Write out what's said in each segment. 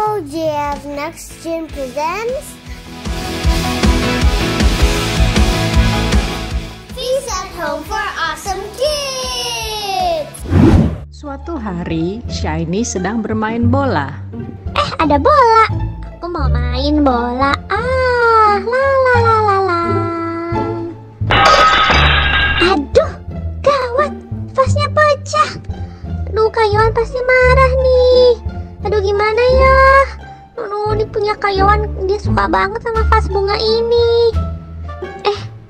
JF Next Gen presents Feast at Home for Awesome Kids. Suatu hari, Shiny sedang bermain bola. Ada bola. Aku mau main bola. La la la la la. Aduh, gawat. Vasnya pecah. Aduh, Kak Yohan pasti marah nih. Aduh, gimana ya? Aduh, ini punya Kak Yohan, dia suka banget sama vas bunga ini.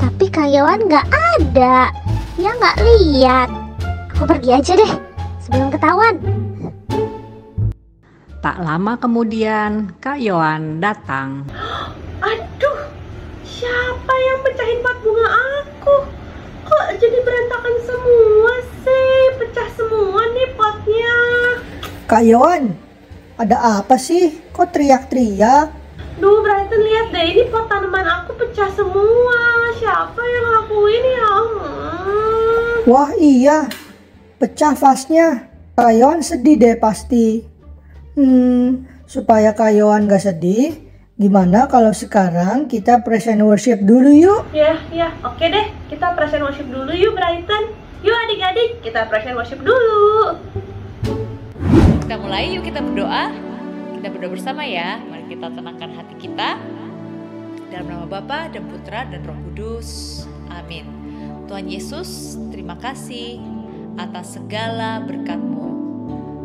Tapi Kak Yohan nggak ada. Dia nggak lihat. Aku pergi aja deh sebelum ketahuan. Tak lama kemudian, Kak Yohan datang. Aduh, siapa yang pecahin pot bunga aku? Kok jadi berantakan semua sih? Pecah semua nih potnya. Kak Yohan, ada apa sih? Kok teriak-teriak? Duh, Brighton, lihat deh, ini pot tanaman aku pecah semua. Siapa yang lakuin ya? Wah iya, pecah vasnya. Kak Yohan sedih deh pasti. Supaya Kak Yohan gak sedih, gimana kalau sekarang kita praise and worship dulu yuk? Ya, oke deh. Kita praise and worship dulu yuk, Brighton. Yuk adik-adik, kita praise and worship dulu. Kita mulai yuk, kita berdoa. Kita berdoa bersama ya. Mari kita tenangkan hati kita. Dalam nama Bapa dan Putra dan Roh Kudus. Amin. Tuhan Yesus, terima kasih atas segala berkat-Mu.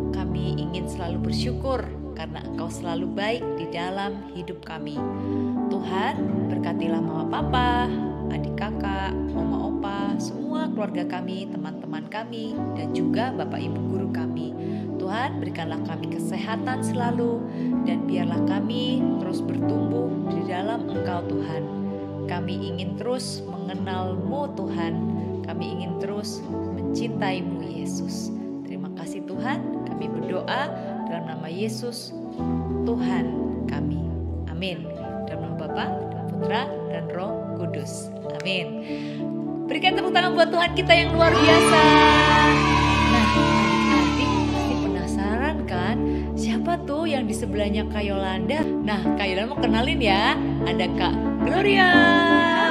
Kami ingin selalu bersyukur karena Engkau selalu baik di dalam hidup kami. Tuhan, berkatilah mama papa, adik kakak, oma opa, semua keluarga kami, teman-teman kami, dan juga bapak ibu guru kami. Tuhan, berikanlah kami kesehatan selalu, dan biarlah kami terus bertumbuh di dalam Engkau Tuhan. Kami ingin terus mengenal-Mu Tuhan. Kami ingin terus mencintai-Mu Yesus. Terima kasih Tuhan, kami berdoa dalam nama Yesus Tuhan kami. Amin. Dalam nama Bapa dan Putra dan Roh Kudus. Amin. Berikan tepuk tangan buat Tuhan kita yang luar biasa. Nah, adik-adik pasti penasaran kan? Siapa tuh yang di sebelahnya Kak Yolanda? Nah, Kak Yolanda mau kenalin ya. Ada Kak Gloria.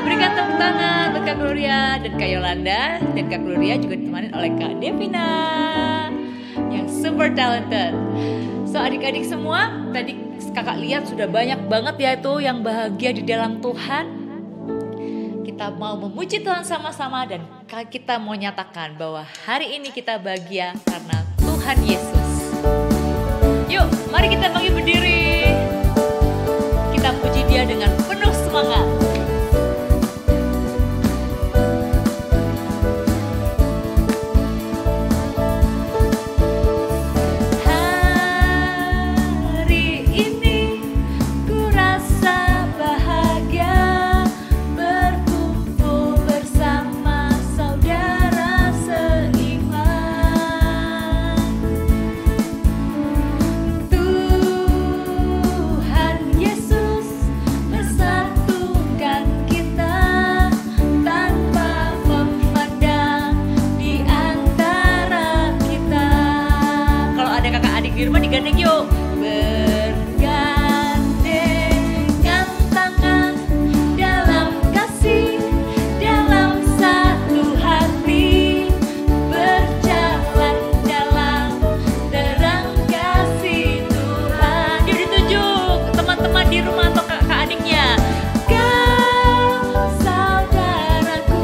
Berikan tepuk tangan buat Kak Gloria dan Kak Yolanda. Dan Kak Gloria juga ditemani oleh Kak Devina yang super talented. So adik-adik semua, tadi kakak lihat sudah banyak banget ya itu yang bahagia di dalam Tuhan. Kita mau memuji Tuhan sama-sama dan kita mau nyatakan bahwa hari ini kita bahagia karena Tuhan Yesus. Yuk, mari kita bangkit berdiri. Kita puji Dia dengan penuh semangat. Di rumah digandeng yuk. Bergandengan tangan dalam kasih, dalam satu hati, berjalan dalam terang kasih Tuhan. Yuk ditunjuk teman-teman di rumah atau kakak adiknya. Kau saudaraku,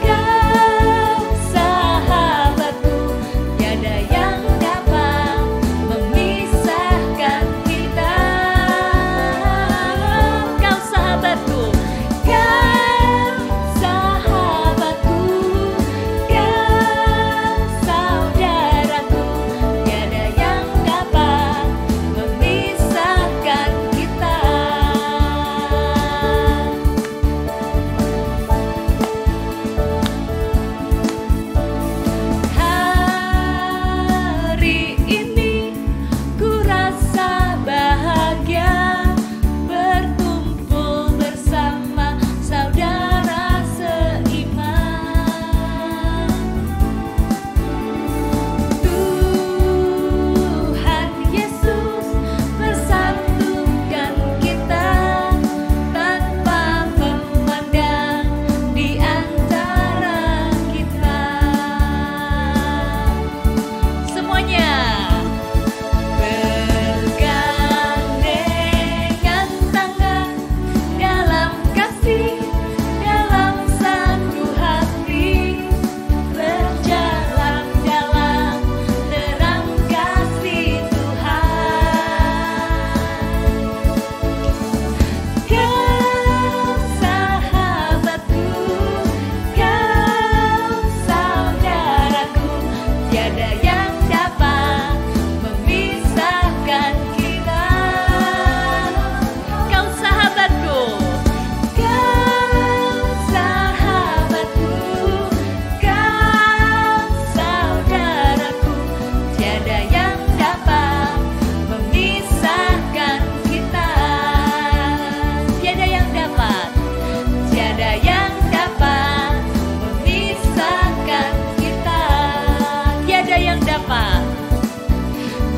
kau sahabatku, tiada yang dapat memisahkan kita.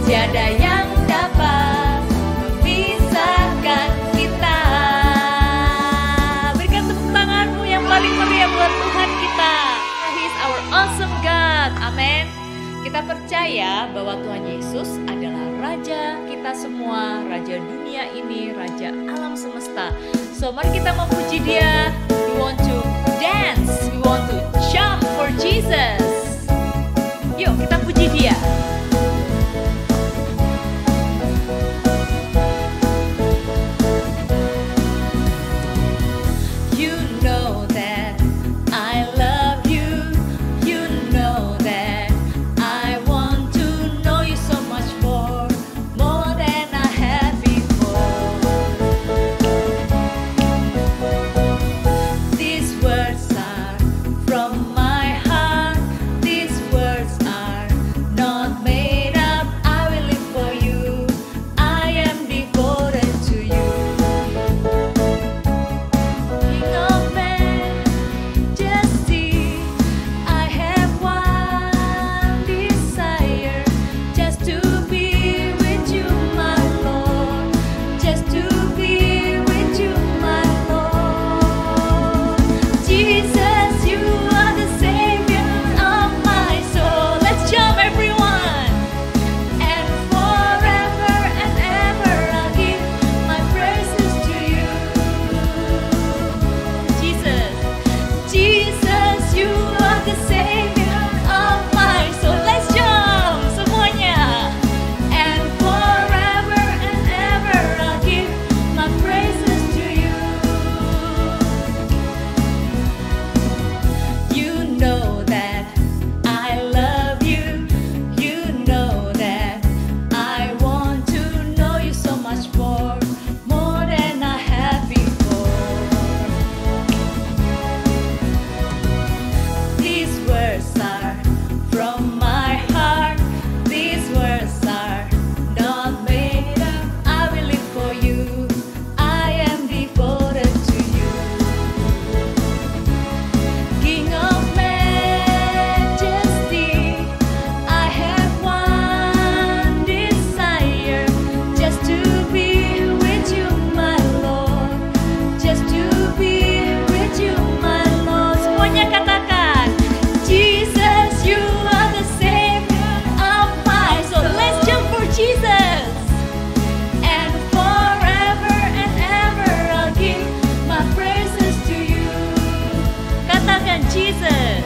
tiada yang dapat memisahkan kita. Berikan tepuk tanganmu yang paling meriah buat Tuhan kita. He is our awesome God. Amin. Kita percaya bahwa Tuhan Yesus adalah Raja kita semua, Raja dunia ini, Raja alam semesta. So mari kita memuji Dia. We want to dance, we want to jump for Jesus. Yuk kita puji Dia. You know that I love you. You know that I want to know you so much more than I have before. These words are from my heart. These words are not made up. I will live for you. I am devoted to you. King of majesty, I have one desire, just to be with you, my Lord. Just to be with you, my Lord. Jesus, you are the Savior of my soul. Let's jump, everyone. And forever and ever I'll give my praises to you. Jesus, Jesus, you are the Savior of my soul. Let's jump, semuanya. And forever and ever I'll give my praises to you. You know that I love you. You know that I want to know you so much more than I have before. These words are from my heart. These words are not made up. I will live for you. I am devoted to you. King of majesty, I have one desire, just to be with you, my Lord. Just to be with you, my Lord. Semuanya katakan, Jesus, you are the Savior of my soul. Let's jump for Jesus. And forever and ever I'll give my praises to you. Katakan, Jesus,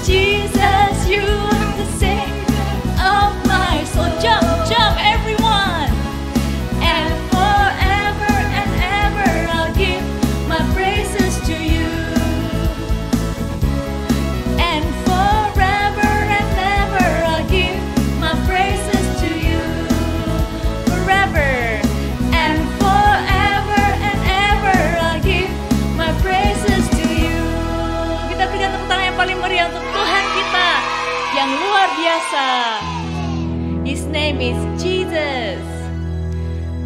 Jesus, you are the Savior of my soul. Jump, jump, everyone. And forever and ever I'll give my praises to you. And forever and ever I'll give my praises to you. Forever and forever and ever I'll give my praises to you. Kita berikan tepuk tangan yang paling meriah untuk Tuhan kita yang luar biasa. His name is Jesus.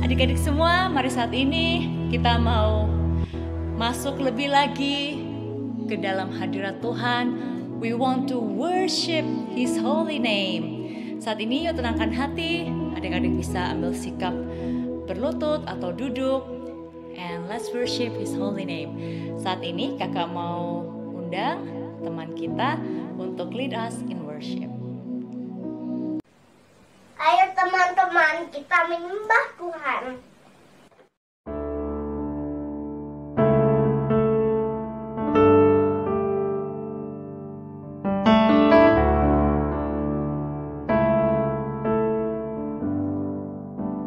Adik-adik semua, mari saat ini kita mau masuk lebih lagi ke dalam hadirat Tuhan. We want to worship His holy name. Saat ini yuk tenangkan hati, adik-adik bisa ambil sikap berlutut atau duduk, and let's worship His holy name. Saat ini kakak mau undang teman kita untuk lead us in worship. Ayo teman-teman, kita menyembah Tuhan.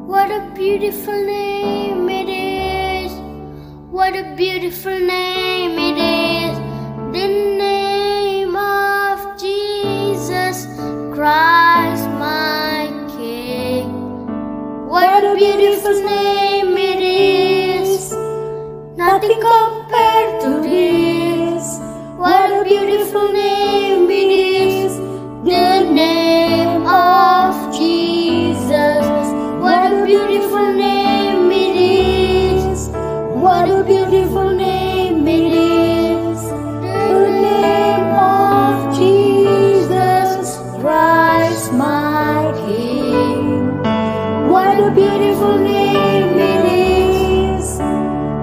What a beautiful name it is. What a beautiful name it is. The name of Jesus Christ, my King. What a beautiful name it is. Nothing compared to this. What a beautiful name it is. The name of Jesus. What a beautiful name it is. What a beautiful name it is. The name of Jesus Christ, my King. beautiful name it is.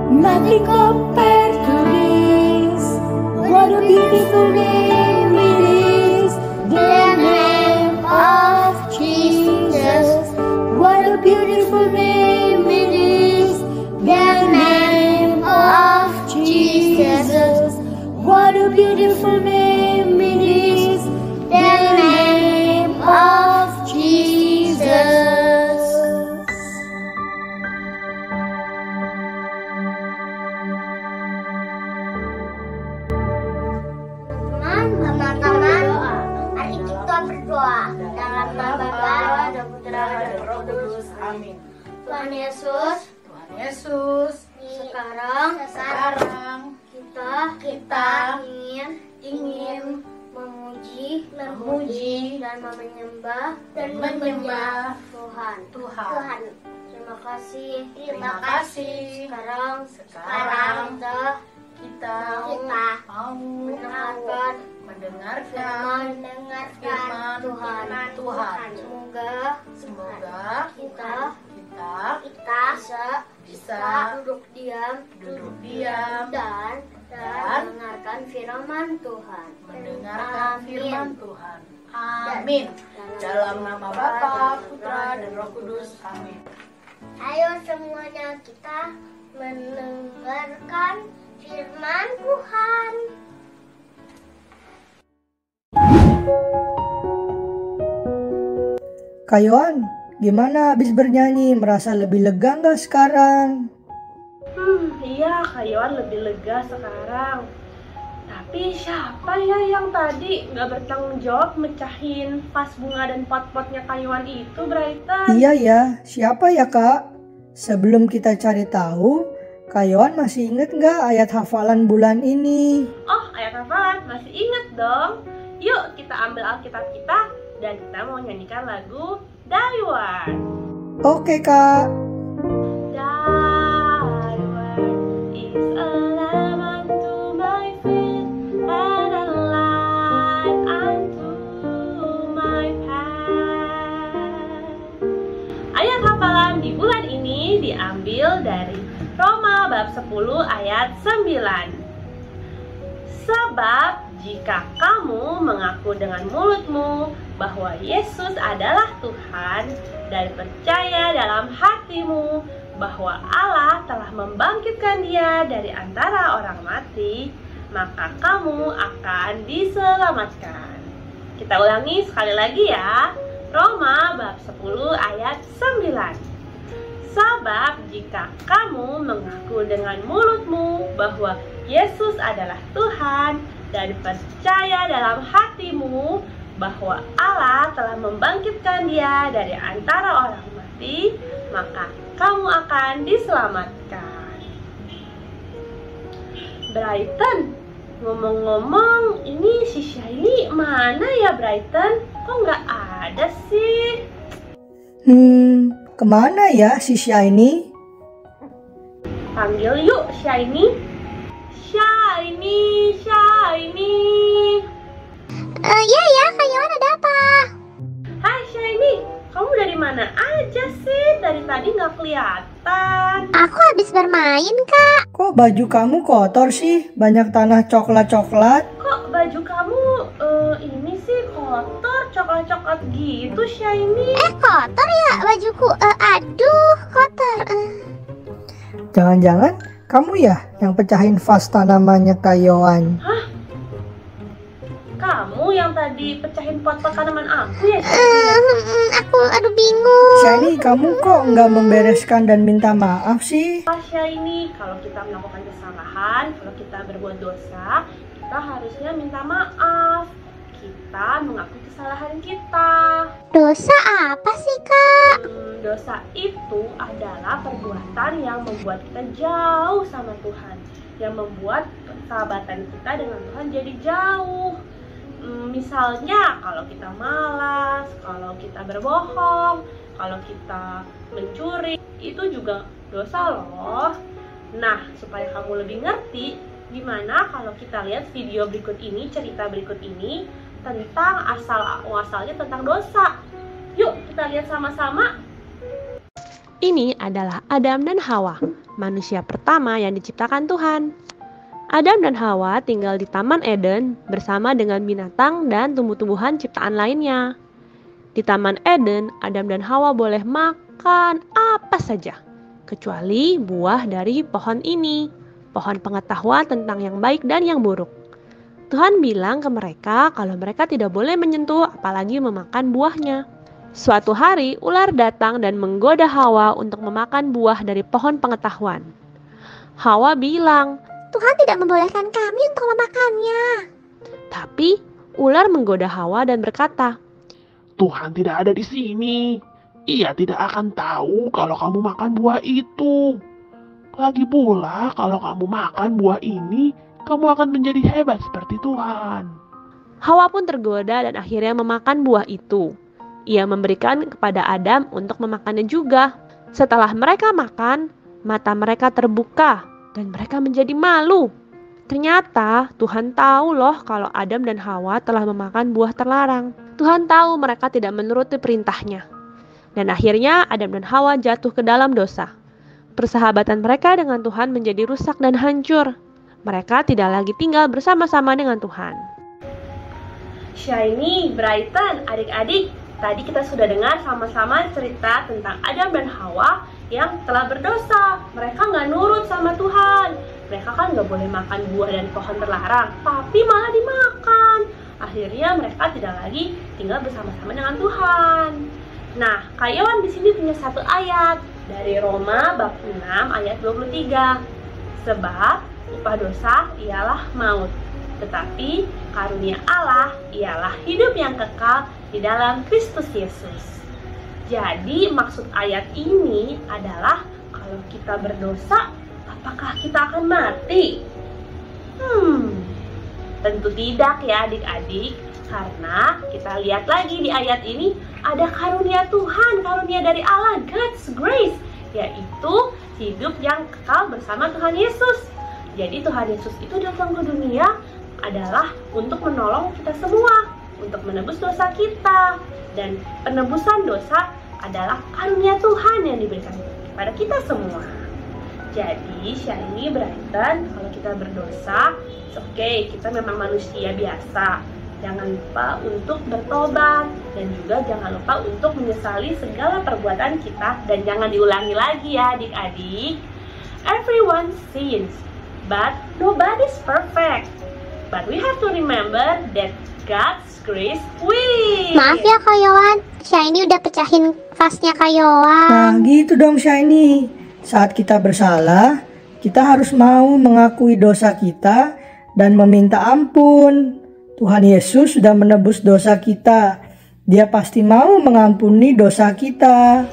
Nothing compared to this. What a beautiful name it is. The name of Jesus. What a beautiful name it is. The name of Jesus. What a beautiful name it is. The name of Jesus. Teman-teman, mari kita berdoa dalam nama Bapa dan Putra dan Roh Kudus. Amin. Tuhan Yesus, sekarang kita ingin memuji dan menyembah Tuhan. Terima kasih. Sekarang kita mau mendengarkan Tuhan. Semoga kita bisa duduk diam dan mendengarkan firman Tuhan. Amin. Dalam nama Bapa, Putra, dan Roh Kudus. Amin. Ayo semuanya kita mendengarkan firman Tuhan. Kayoan, gimana habis bernyanyi? Merasa lebih lega nggak sekarang? Iya, Kayoan lebih lega sekarang. Tapi siapa ya yang tadi nggak bertanggung jawab mecahin vas bunga dan pot-potnya Kayoan itu, Brighton? Iya ya, siapa ya kak? Sebelum kita cari tahu, Kayoan masih inget nggak ayat hafalan bulan ini? Oh, ayat hafalan masih inget dong. Yuk kita ambil Alkitab kita dan kita mau nyanyikan lagu Daiwan. Oke kak. Daiwan is a lamp unto my feet and a light unto my path. Ayat hafalan di bulan ini diambil dari Roma bab 10 ayat 9. Sebab jika kamu mengaku dengan mulutmu bahwa Yesus adalah Tuhan dan percaya dalam hatimu bahwa Allah telah membangkitkan Dia dari antara orang mati, maka kamu akan diselamatkan. Kita ulangi sekali lagi ya. Roma bab 10 ayat 9. Sebab jika kamu mengaku dengan mulutmu bahwa Yesus adalah Tuhan dan percaya dalam hatimu bahwa Allah telah membangkitkan Dia dari antara orang mati, maka kamu akan diselamatkan. Brighton, ngomong-ngomong, ini si Shiny mana ya Brighton? Kok nggak ada sih? Kemana ya si Shiny? Panggil yuk Shiny. Shiny. Ya, Kayoan ada apa? Hai Shiny, kamu dari mana aja sih? Dari tadi nggak kelihatan. Aku habis bermain, Kak. Kok baju kamu kotor sih? Banyak tanah coklat-coklat. Kok baju kamu ini sih kotor, coklat-coklat gitu Shiny? Kotor ya bajuku. Aduh, kotor. Jangan-jangan kamu ya yang pecahin vas tanamannya Kayoan? Hah? Kamu yang tadi pecahin pot-pot tanaman aku ya? Aduh bingung. Shiny, kamu kok nggak membereskan dan minta maaf sih? Shiny, kalau kita melakukan kesalahan, kalau kita berbuat dosa, kita harusnya minta maaf. Kita mengakui kesalahan kita. Dosa apa sih, Kak? Dosa itu adalah perbuatan yang membuat kita jauh sama Tuhan, yang membuat persahabatan kita dengan Tuhan jadi jauh. Misalnya kalau kita malas, kalau kita berbohong, kalau kita mencuri, itu juga dosa loh. Nah, supaya kamu lebih ngerti, gimana kalau kita lihat video berikut ini, cerita berikut ini tentang asal-muasalnya tentang dosa. Yuk kita lihat sama-sama. ini adalah Adam dan Hawa, manusia pertama yang diciptakan Tuhan. Adam dan Hawa tinggal di Taman Eden bersama dengan binatang dan tumbuh-tumbuhan ciptaan lainnya. Di Taman Eden, Adam dan Hawa boleh makan apa saja, kecuali buah dari pohon ini, pohon pengetahuan tentang yang baik dan yang buruk. Tuhan bilang ke mereka kalau mereka tidak boleh menyentuh apalagi memakan buahnya. Suatu hari, ular datang dan menggoda Hawa untuk memakan buah dari pohon pengetahuan. Hawa bilang, Tuhan tidak membolehkan kami untuk memakannya. tapi ular menggoda Hawa dan berkata, Tuhan tidak ada di sini. Ia tidak akan tahu kalau kamu makan buah itu. Lagi pula, kalau kamu makan buah ini, kamu akan menjadi hebat seperti Tuhan. Hawa pun tergoda dan akhirnya memakan buah itu. Ia memberikan kepada Adam untuk memakannya juga. Setelah mereka makan, mata mereka terbuka dan mereka menjadi malu. Ternyata Tuhan tahu loh kalau Adam dan Hawa telah memakan buah terlarang. Tuhan tahu mereka tidak menuruti perintahnya. Dan akhirnya Adam dan Hawa jatuh ke dalam dosa. Persahabatan mereka dengan Tuhan menjadi rusak dan hancur. Mereka tidak lagi tinggal bersama-sama dengan Tuhan. Shiny, Brighton, adik-adik, tadi kita sudah dengar sama-sama cerita tentang Adam dan Hawa yang telah berdosa. Mereka nggak nurut sama Tuhan. Mereka kan nggak boleh makan buah dan pohon terlarang, tapi malah dimakan. Akhirnya mereka tidak lagi tinggal bersama-sama dengan Tuhan. Nah, Kak Yohan di sini punya satu ayat dari Roma bab 6 ayat 23. Sebab upah dosa ialah maut, tetapi karunia Allah ialah hidup yang kekal di dalam Kristus Yesus. Jadi maksud ayat ini adalah kalau kita berdosa, apakah kita akan mati? Tentu tidak ya adik-adik, karena kita lihat lagi di ayat ini ada karunia Tuhan, karunia dari Allah, God's grace, yaitu hidup yang kekal bersama Tuhan Yesus. Jadi Tuhan Yesus itu datang ke dunia adalah untuk menolong kita semua, untuk menebus dosa kita. Dan penebusan dosa adalah karunia Tuhan yang diberikan kepada kita semua. Jadi Shiny, Brighton, kalau kita berdosa, oke, kita memang manusia biasa. Jangan lupa untuk bertobat dan juga jangan lupa untuk menyesali segala perbuatan kita dan jangan diulangi lagi ya adik-adik. Everyone sins, but nobody's perfect. But we have to remember that God's grace wins. Maaf ya Kak Yohan, Shiny udah pecahin vasnya Kak Yohan. Nah gitu dong Shiny. Saat kita bersalah, kita harus mau mengakui dosa kita dan meminta ampun. Tuhan Yesus sudah menebus dosa kita. Dia pasti mau mengampuni dosa kita.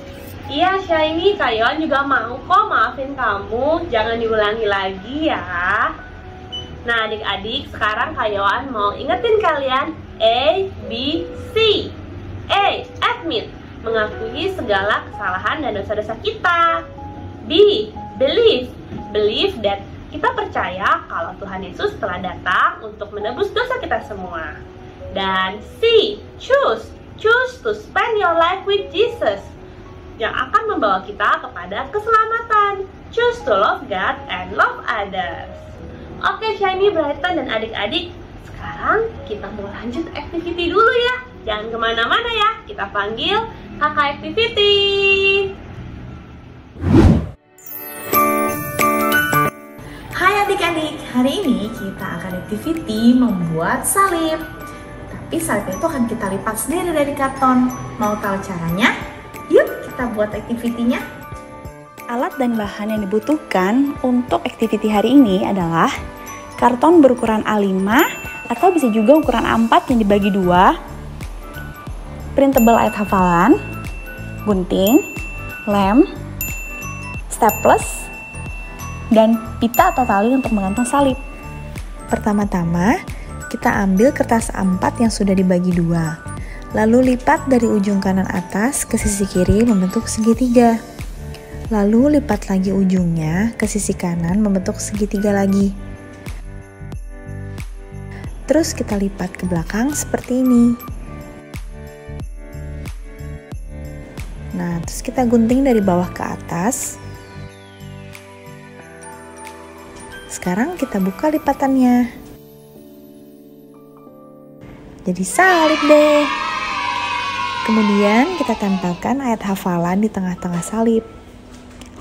Iya Shiny, Kak Yohan juga mau kok maafin kamu. Jangan diulangi lagi ya. Nah adik-adik, sekarang Kak Yohan mau ingetin kalian A, B, C. A, admit, mengakui segala kesalahan dan dosa-dosa kita. B, believe, believe that kita percaya kalau Tuhan Yesus telah datang untuk menebus dosa kita semua. Dan C, choose, choose to spend your life with Jesus, yang akan membawa kita kepada keselamatan. Choose to love God and love others. Oke Shiny, Brighton, dan adik-adik, sekarang kita mau lanjut activity dulu ya. Jangan kemana-mana ya, kita panggil kakak activity. Hai adik-adik, hari ini kita akan activity membuat salib. Tapi salib itu akan kita lipat sendiri dari karton. Mau tahu caranya? Yuk kita buat activity-nya. Alat dan bahan yang dibutuhkan untuk activity hari ini adalah karton berukuran A5 atau bisa juga ukuran A4 yang dibagi 2, printable ayat hafalan, gunting, lem, staples, dan pita atau tali untuk menggantung salib. Pertama-tama, kita ambil kertas A4 yang sudah dibagi 2. Lalu lipat dari ujung kanan atas ke sisi kiri membentuk segitiga. Lalu lipat lagi ujungnya ke sisi kanan membentuk segitiga lagi. Terus kita lipat ke belakang seperti ini. Nah, terus kita gunting dari bawah ke atas. Sekarang kita buka lipatannya. Jadi salib deh. Kemudian kita tempelkan ayat hafalan di tengah-tengah salib.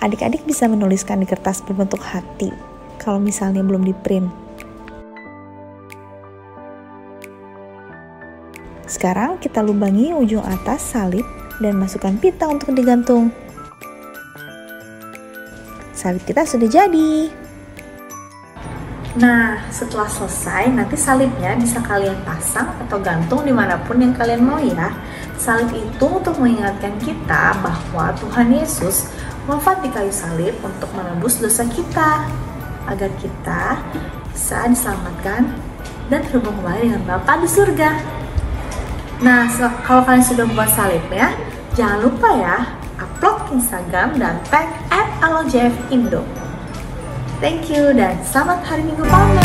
Adik-adik bisa menuliskan di kertas berbentuk hati kalau misalnya belum di print. Sekarang kita lubangi ujung atas salib dan masukkan pita untuk digantung. Salib kita sudah jadi. Nah, setelah selesai, nanti salibnya bisa kalian pasang atau gantung dimanapun yang kalian mau ya. Salib itu untuk mengingatkan kita bahwa Tuhan Yesus wafat di kayu salib untuk menebus dosa kita, agar kita bisa diselamatkan dan terhubung kembali dengan Bapa di surga. Nah, kalau kalian sudah membuat salibnya, jangan lupa ya, upload ke Instagram dan tag @alojfindo. Thank you dan selamat hari Minggu Palma.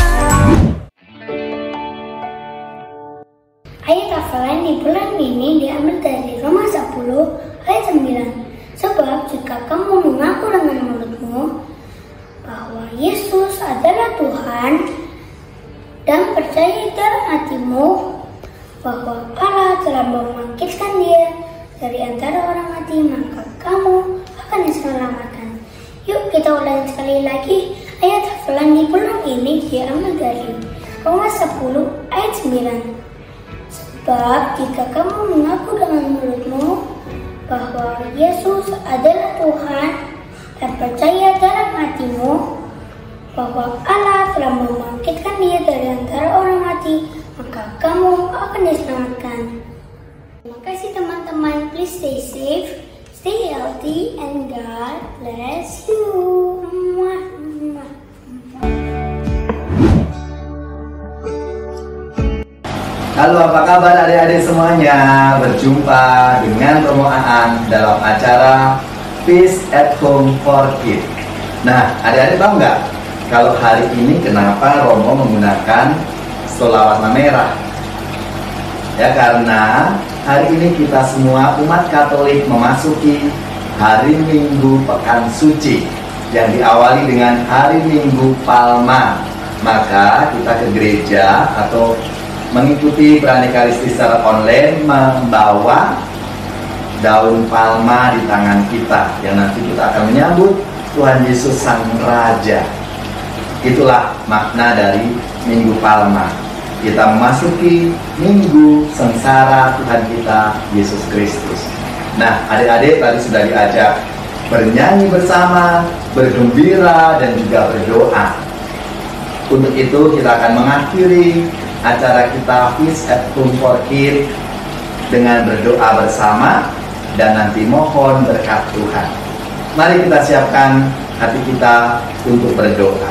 Ayat hafalan di bulan ini diambil dari Roma 10 ayat 9. Sebab jika kamu mengaku dengan mulutmu bahwa Yesus adalah Tuhan dan percaya dalam hatimu bahwa Allah telah membangkitkan Dia dari antara orang mati, maka kamu akan diselamatkan. Yuk kita ulangi sekali lagi. Ayat hafalan di bulan ini diambil dari Roma 10 ayat 9. Sebab jika kamu mengaku dengan mulutmu bahwa Yesus adalah Tuhan dan percaya dalam hatimu bahwa Allah telah membangkitkan Dia dari antara orang mati, maka kamu akan diselamatkan. Terima kasih teman-teman. Please stay safe, stay healthy, and God bless you. Halo, apa kabar adik-adik semuanya? Berjumpa dengan Romo Aan dalam acara Peace at Home for Kids. Nah, adik-adik tahu nggak kalau hari ini kenapa Romo menggunakan stola warna merah? Ya, karena hari ini kita semua umat Katolik memasuki hari Minggu Pekan Suci yang diawali dengan hari Minggu Palma. Maka kita ke gereja atau mengikuti Eucharistia secara online membawa daun palma di tangan kita yang nanti kita akan menyambut Tuhan Yesus Sang Raja. Itulah makna dari Minggu Palma. Kita memasuki minggu sengsara Tuhan kita Yesus Kristus. Nah, adik-adik tadi sudah diajak bernyanyi bersama, bergembira dan juga berdoa. Untuk itu kita akan mengakhiri acara kita Peace at Home for Kids dengan berdoa bersama dan nanti mohon berkat Tuhan. Mari kita siapkan hati kita untuk berdoa.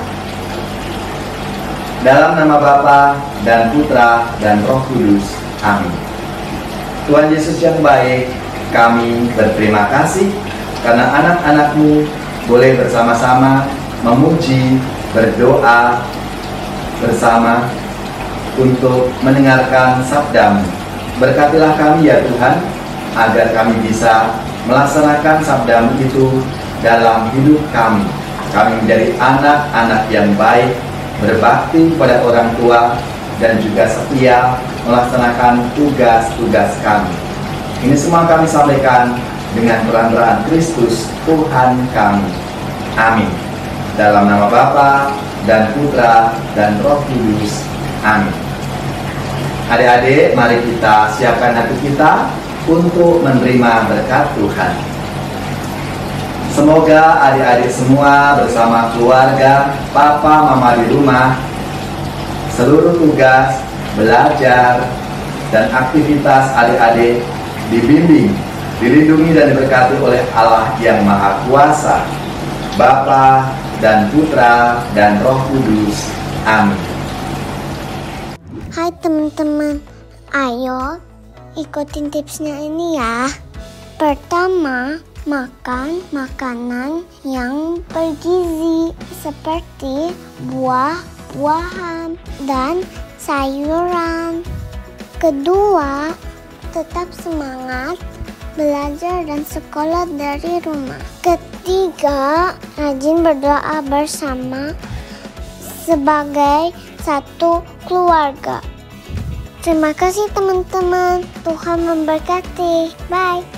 Dalam nama Bapa dan Putra dan Roh Kudus. Amin. Tuhan Yesus yang baik, kami berterima kasih karena anak-anak-Mu boleh bersama-sama memuji, berdoa bersama untuk mendengarkan sabda-Mu. Berkatilah kami ya Tuhan, agar kami bisa melaksanakan sabda-Mu itu dalam hidup kami. Kami menjadi anak-anak yang baik, berbakti kepada orang tua, dan juga setia melaksanakan tugas-tugas kami. Ini semua kami sampaikan dengan peran-peran Kristus Tuhan kami. Amin. Dalam nama Bapa dan Putra dan Roh Kudus. Amin. Adik-adik, mari kita siapkan hati kita untuk menerima berkat Tuhan. Semoga adik-adik semua bersama keluarga, papa, mama di rumah, seluruh tugas, belajar, dan aktivitas adik-adik dibimbing, dilindungi dan diberkati oleh Allah yang Maha Kuasa, Bapa dan Putra dan Roh Kudus. Amin. Hai teman-teman, ayo ikutin tipsnya ini ya. Pertama, makan makanan yang bergizi seperti buah-buahan dan sayuran. Kedua, tetap semangat belajar dan sekolah dari rumah. Ketiga, rajin berdoa bersama sebagai satu keluarga. Terima kasih teman-teman. Tuhan memberkati. Bye.